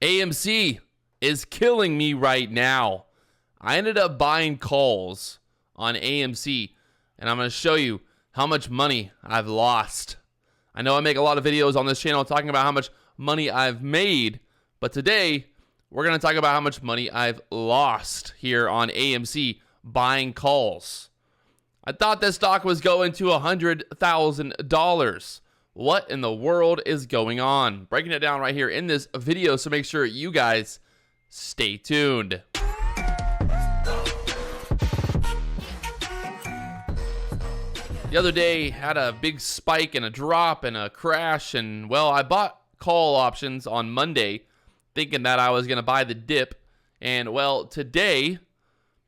AMC is killing me right now. I ended up buying calls on AMC, and I'm going to show you how much money I've lost. I know I make a lot of videos on this channel talking about how much money I've made, but today we're going to talk about how much money I've lost here on AMC buying calls. I thought this stock was going to $100,000. What in the world is going on? Breaking it down right here in this video, so make sure you guys stay tuned. The other day had a big spike and a drop and a crash, and well, I bought call options on Monday thinking that I was going to buy the dip, and well, today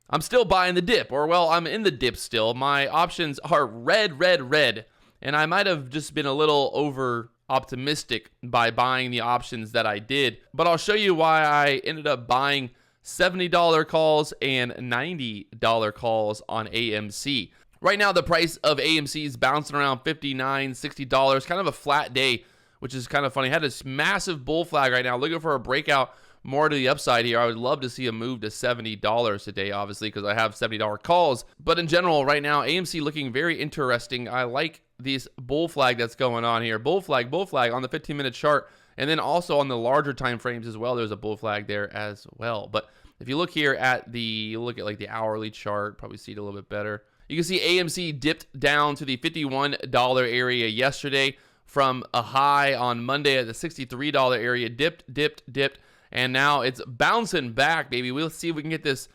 I'm still buying the dip, or well, I'm in the dip still. My options are red, and I might have just been a little over optimistic by buying the options that I did, but I'll show you why I ended up buying $70 calls and $90 calls on AMC. Right now, the price of AMC is bouncing around $59, $60, kind of a flat day, which is kind of funny. I had this massive bull flag right now, looking for a breakout more to the upside here. I would love to see a move to $70 today, obviously, because I have $70 calls. But in general, right now, AMC looking very interesting. I like this bull flag that's going on here. Bull flag on the 15-minute chart, and then also on the larger time frames as well. There's a bull flag there as well. But if you look here at the like the hourly chart, probably see it a little bit better. You can see AMC dipped down to the $51 area yesterday from a high on Monday at the $63 area. Dipped, and now it's bouncing back, baby. We'll see if we can get this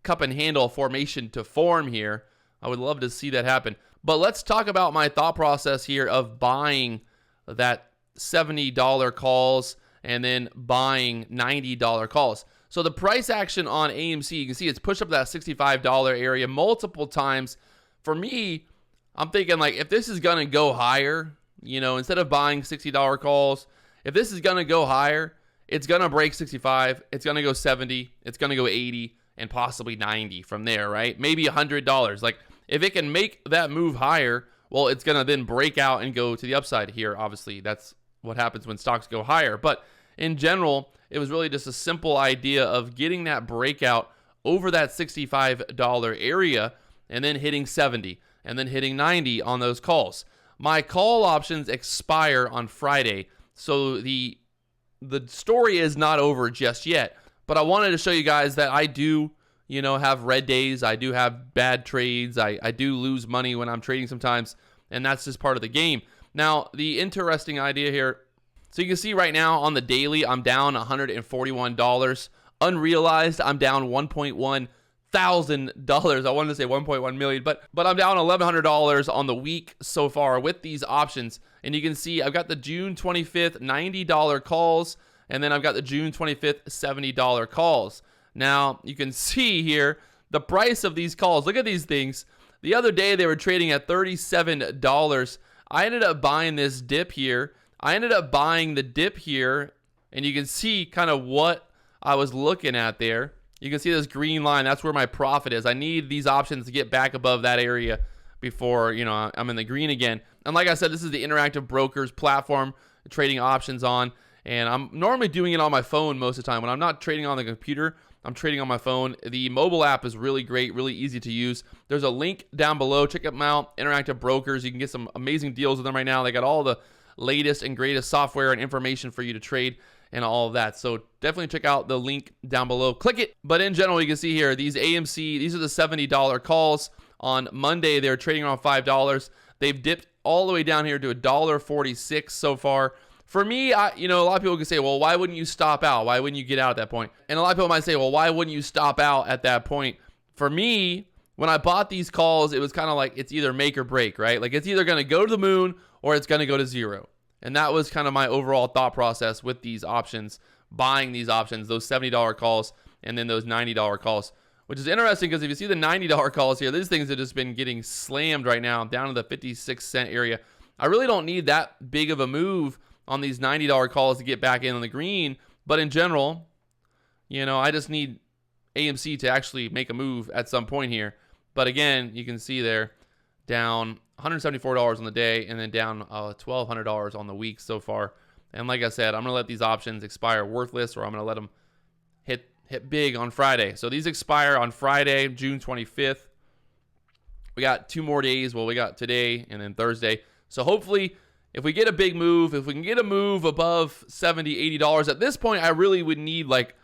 cup and handle formation to form here. I would love to see that happen. But let's talk about my thought process here of buying that $70 calls and then buying $90 calls. So the price action on AMC, you can see it's pushed up that $65 area multiple times. For me, I'm thinking like if this is going to go higher, you know, instead of buying $60 calls, if this is going to go higher, it's going to break 65, it's going to go 70, it's going to go 80, and possibly 90 from there, right? Maybe $100. Like if it can make that move higher, well, it's going to then break out and go to the upside here. Obviously, that's what happens when stocks go higher. But in general, it was really just a simple idea of getting that breakout over that $65 area and then hitting 70 and then hitting 90 on those calls. My call options expire on Friday, so the story is not over just yet. But I wanted to show you guys that I do, you know, have red days. I do have bad trades. I do lose money when I'm trading sometimes, and that's just part of the game. Now, the interesting idea here, so you can see right now on the daily, I'm down $141. Unrealized, I'm down $1,100. I wanted to say 1.1 million, but I'm down $1,100 on the week so far with these options. And you can see I've got the June 25th $90 calls, and then I've got the June 25th $70 calls. Now you can see here the price of these calls. Look at these things. The other day they were trading at $37. I ended up buying this dip here. I ended up buying the dip here, and you can see kind of what I was looking at there. You can see this green line. That's where my profit is. I need these options to get back above that area before, you know, I'm in the green again. And like I said, this is the Interactive Brokers platform trading options on, and I'm normally doing it on my phone most of the time. When I'm not trading on the computer, I'm trading on my phone. The mobile app is really great, really easy to use. There's a link down below. Check them out, Interactive Brokers. You can get some amazing deals with them right now. They got all the latest and greatest software and information for you to trade and all of that. So definitely check out the link down below. Click it. But in general, you can see here, these AMC, these are the $70 calls. On Monday, they're trading around $5. They've dipped all the way down here to $1.46 so far. For me, you know, a lot of people can say, well, why wouldn't you stop out? Why wouldn't you get out at that point? And a lot of people might say, well, why wouldn't you stop out at that point? For me, when I bought these calls, it was kind of like it's either make or break, right? Like it's either going to go to the moon or it's going to go to zero. And that was kind of my overall thought process with these options, buying these options, those $70 calls and then those $90 calls, which is interesting because if you see the $90 calls here, these things have just been getting slammed right now down to the 56-cent area. I really don't need that big of a move on these $90 calls to get back in on the green. But in general, you know, I just need AMC to actually make a move at some point here. But again, you can see there down $174 on the day and then down $1,200 on the week so far And like I said, I'm going to let these options expire worthless, or I'm going to let them hit big on Friday. So these expire on Friday, June 25th. We got 2 more days. Well, we got today and then Thursday. So hopefully, if we get a big move, if we can get a move above $70, $80, at this point, I really would need like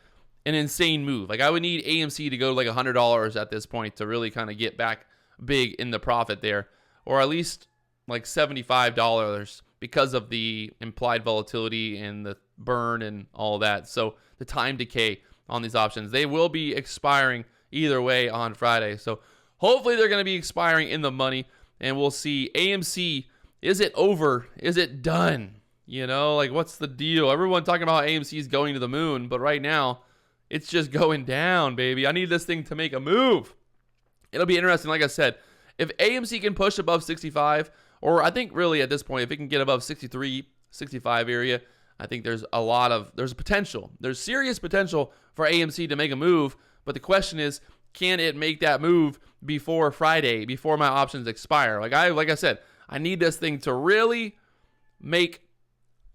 an insane move. Like I would need AMC to go to like $100 at this point to really kind of get back big in the profit there, or at least like $75 because of the implied volatility and the burn and all that. So the time decay on these options, they will be expiring either way on Friday. So hopefully they're going to be expiring in the money, and we'll see. AMC, is it over? Is it done? You know, like what's the deal? Everyone talking about AMC is going to the moon, but right now it's just going down, baby. I need this thing to make a move. It'll be interesting. Like I said, if AMC can push above 65, or I think really at this point, if it can get above 63, 65 area, I think there's potential. There's serious potential for AMC to make a move, but the question is, can it make that move before Friday, before my options expire? Like I said, I need this thing to really make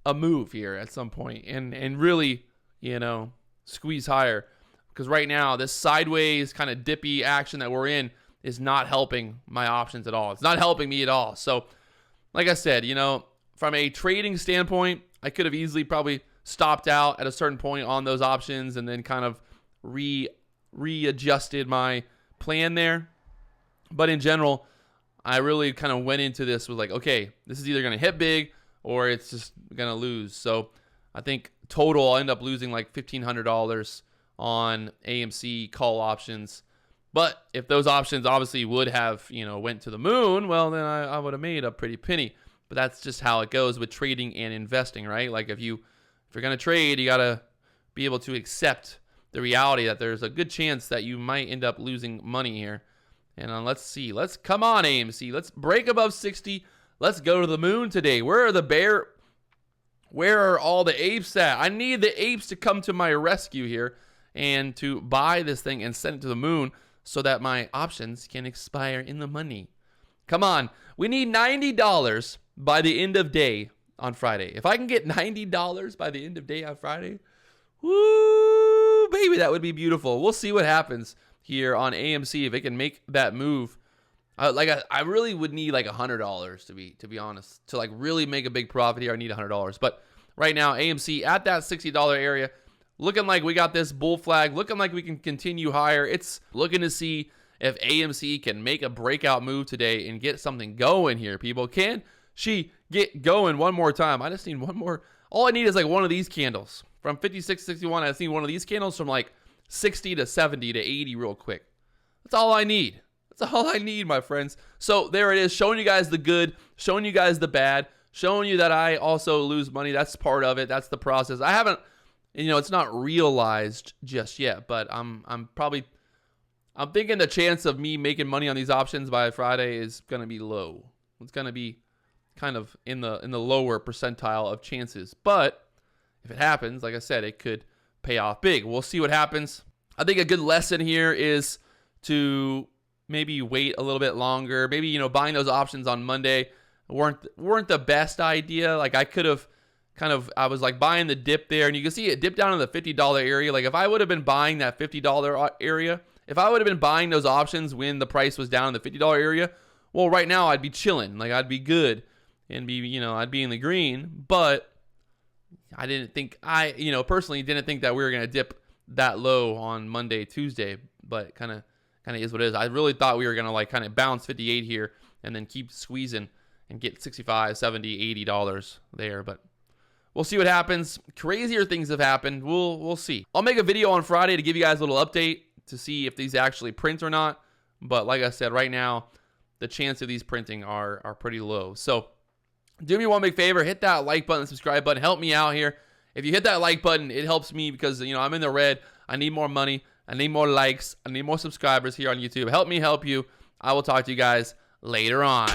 a move here at some point and really, you know, squeeze higher. Because right now, this sideways kind of dippy action that we're in is not helping my options at all. It's not helping me at all. So, like I said, you know, from a trading standpoint, I could have easily probably stopped out at a certain point on those options and then kind of readjusted my plan there. But in general, I really kind of went into this with like, okay, this is either going to hit big or it's just going to lose. So I think total I'll end up losing like $1,500 on AMC call options. But if those options obviously would have, you know, went to the moon, well, then I would have made a pretty penny. But that's just how it goes with trading and investing, right? Like if you're going to trade, you got to be able to accept the reality that there's a good chance that you might end up losing money here. And let's see. Come on, AMC. Let's break above 60. Let's go to the moon today. Where are all the apes at? I need the apes to come to my rescue here and to buy this thing and send it to the moon so that my options can expire in the money. Come on. We need $90 by the end of day on Friday. If I can get $90 by the end of day on Friday, woo, baby, that would be beautiful. We'll see what happens here on AMC if it can make that move. I really would need like $100 to be honest, to like really make a big profit here. I need $100. But right now, AMC at that $60 area, looking like we got this bull flag, looking like we can continue higher. It's looking to see if AMC can make a breakout move today and get something going here, people. Can she get going one more time? I just need one more. All I need is like one of these candles. From 56 to 61, I just need one of these candles from like 60 to 70 to 80 real quick. That's all I need. That's all I need, my friends. So there it is, showing you guys the good, showing you guys the bad, showing you that I also lose money. That's part of it. That's the process. I haven't, you know, it's not realized just yet, but I'm thinking the chance of me making money on these options by Friday is going to be low. It's going to be kind of in the lower percentile of chances. But if it happens, like I said, it could pay off big. We'll see what happens. I think a good lesson here is to maybe wait a little bit longer. Maybe, you know, buying those options on Monday weren't the best idea. Like I could have I was like buying the dip there, and you can see it dip down in the $50 area. Like if I would have been buying that $50 area, if I would have been buying those options when the price was down in the $50 area, well, right now I'd be chilling. Like I'd be good and be, you know, I'd be in the green. But I personally didn't think that we were going to dip that low on Monday, Tuesday, but kind of is what it is. I really thought we were going to like kind of bounce 58 here and then keep squeezing and get 65, 70, $80 there, but we'll see what happens. Crazier things have happened. We'll see. I'll make a video on Friday to give you guys a little update to see if these actually print or not, but like I said, right now the chance of these printing are pretty low. So do me one big favor, hit that like button, subscribe button, help me out here. If you hit that like button, it helps me because, you know, I'm in the red. I need more money. I need more likes. I need more subscribers here on YouTube. Help me help you. I will talk to you guys later on.